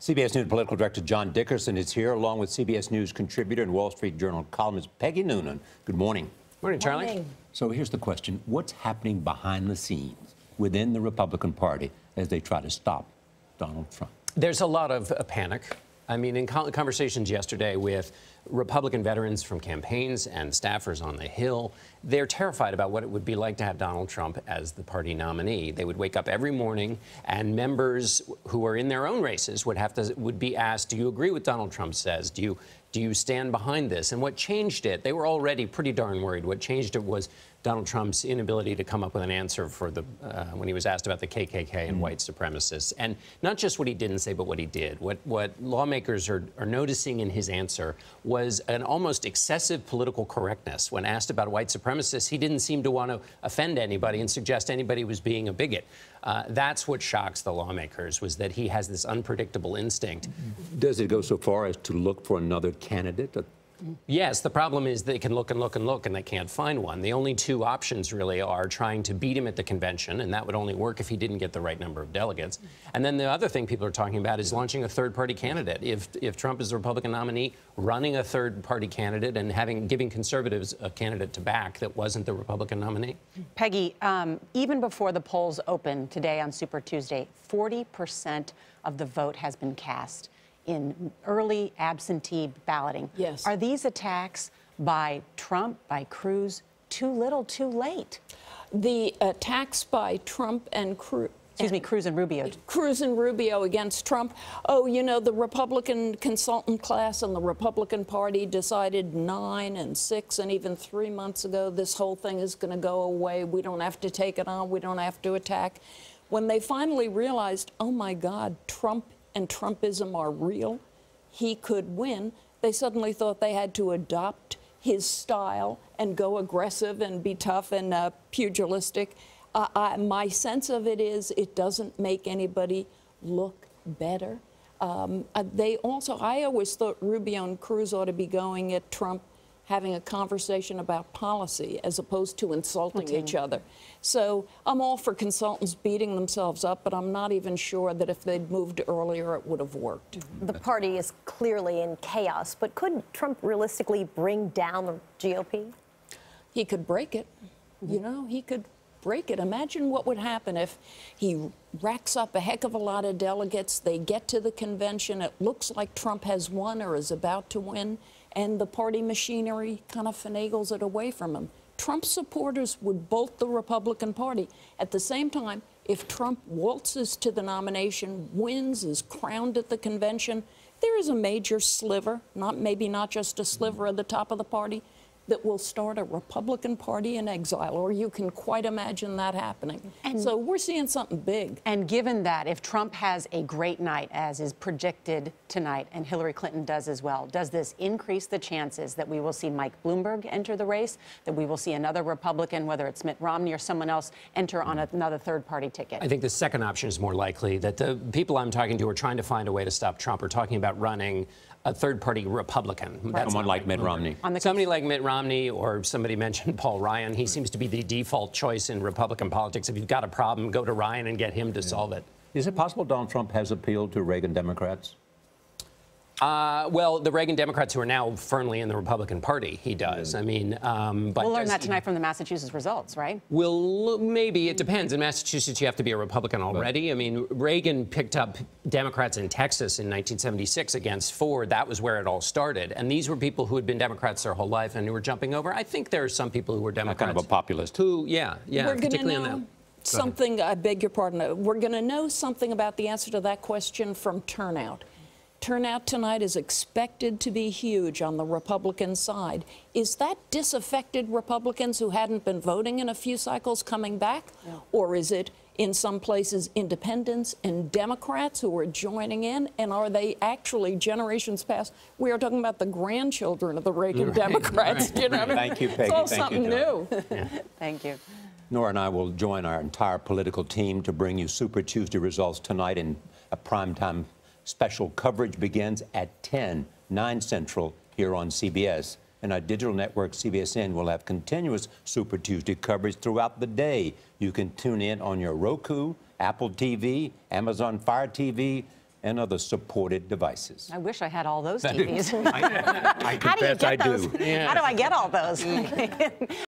CBS News political director John Dickerson is here, along with CBS News contributor and Wall Street Journal columnist Peggy Noonan. Good morning. Morning, Charlie. Morning. So here's the question. What's happening behind the scenes within the Republican Party as they try to stop Donald Trump? There's a lot of panic. I mean, in conversations yesterday with Republican veterans from campaigns and staffers on the Hill, they're terrified about what it would be like to have Donald Trump as the party nominee. They would wake up every morning, and members who are in their own races would be asked, "Do you agree with Donald Trump says? Do you stand behind this?" And what changed it? They were already pretty darn worried. What changed it was Donald Trump's inability to come up with an answer for when he was asked about the KKK and white supremacists, and not just what he didn't say, but what he did. What lawmakers are noticing in his answer was an almost excessive political correctness. When asked about white supremacists, he didn't seem to want to offend anybody and suggest anybody was being a bigot. That's what shocks the lawmakers, was that he has this unpredictable instinct. Does it go so far as to look for another candidate? Yes, the problem is they can look and look and look, and they can't find one. The only two options really are trying to beat him at the convention, and that would only work if he didn't get the right number of delegates. And then the other thing people are talking about is launching a third-party candidate. If Trump is the Republican nominee, running a third-party candidate and giving conservatives a candidate to back that wasn't the Republican nominee. Peggy, even before the polls open today on Super Tuesday, 40% of the vote has been cast in early absentee balloting. Yes. Are these attacks by Trump, by Cruz, too little, too late? The attacks by Trump and Cruz. Cruz and Rubio. Cruz and Rubio against Trump. Oh, you know, the Republican consultant class and the Republican Party decided 9 and 6 and even 3 months ago this whole thing is going to go away. We don't have to take it on. We don't have to attack. When they finally realized, oh, my God, Trump and Trumpism are real, he could win, they suddenly thought they had to adopt his style and go aggressive and be tough and pugilistic. My sense of it is it doesn't make anybody look better. I always thought Rubio and Cruz ought to be going at Trump, having a conversation about policy as opposed to insulting each other. So I'm all for consultants beating themselves up, but I'm not even sure that if they'd moved earlier, it would have worked. The party is clearly in chaos, but could Trump realistically bring down the GOP? He could break it. You know, he could break it. Imagine what would happen if he racks up a heck of a lot of delegates, they get to the convention, it looks like Trump has won or is about to win, and the party machinery kind of finagles it away from him. Trump supporters would bolt the Republican Party. At the same time, if Trump waltzes to the nomination, wins, is crowned at the convention, there is a major sliver, maybe not just a sliver at the top of the party, that will start a Republican Party in exile, or you can quite imagine that happening. And so we're seeing something big. And given that, if Trump has a great night, as is projected tonight, and Hillary Clinton does as well, does this increase the chances that we will see Mike Bloomberg enter the race, that we will see another Republican, whether it's Mitt Romney or someone else, enter on another third-party ticket? I think the second option is more likely. That the people I'm talking to are trying to find a way to stop Trump, are talking about running a third-party Republican. Right. Someone like Mitt Romney. Somebody like Mitt Romney, or somebody mentioned Paul Ryan. He seems to be the default choice in Republican politics. If you've got a problem, go to Ryan and get him to solve it. Is it possible Donald Trump has appealed to Reagan Democrats? Well, the Reagan Democrats who are now firmly in the Republican Party, he does. I mean, but we'll learn that tonight from the Massachusetts results, right? Well, maybe. It depends. In Massachusetts, you have to be a Republican already. I mean, Reagan picked up Democrats in Texas in 1976 against Ford. That was where it all started. And these were people who had been Democrats their whole life and who were jumping over. I think there are some people who were Democrats. Kind of a populist. Who, yeah, we're particularly on that. Something, I beg your pardon, we're going to know something about the answer to that question from turnout. Turnout tonight is expected to be huge on the Republican side. Is that disaffected Republicans who hadn't been voting in a few cycles coming back? Yeah. Or is it, in some places, independents and Democrats who are joining in? And are they actually, generations past, we are talking about the grandchildren of the Reagan Democrats. Right. You know, Thank you, Peggy. It's all Thank something you, new. Yeah. Thank you. Nora and I will join our entire political team to bring you Super Tuesday results tonight, in a primetime special coverage begins at 9 Central here on CBS. And our digital network, CBSN, will have continuous Super Tuesday coverage throughout the day. You can tune in on your Roku, Apple TV, Amazon Fire TV, and other supported devices. I wish I had all those TVs. I How do you confess I get those? do. How do I get all those?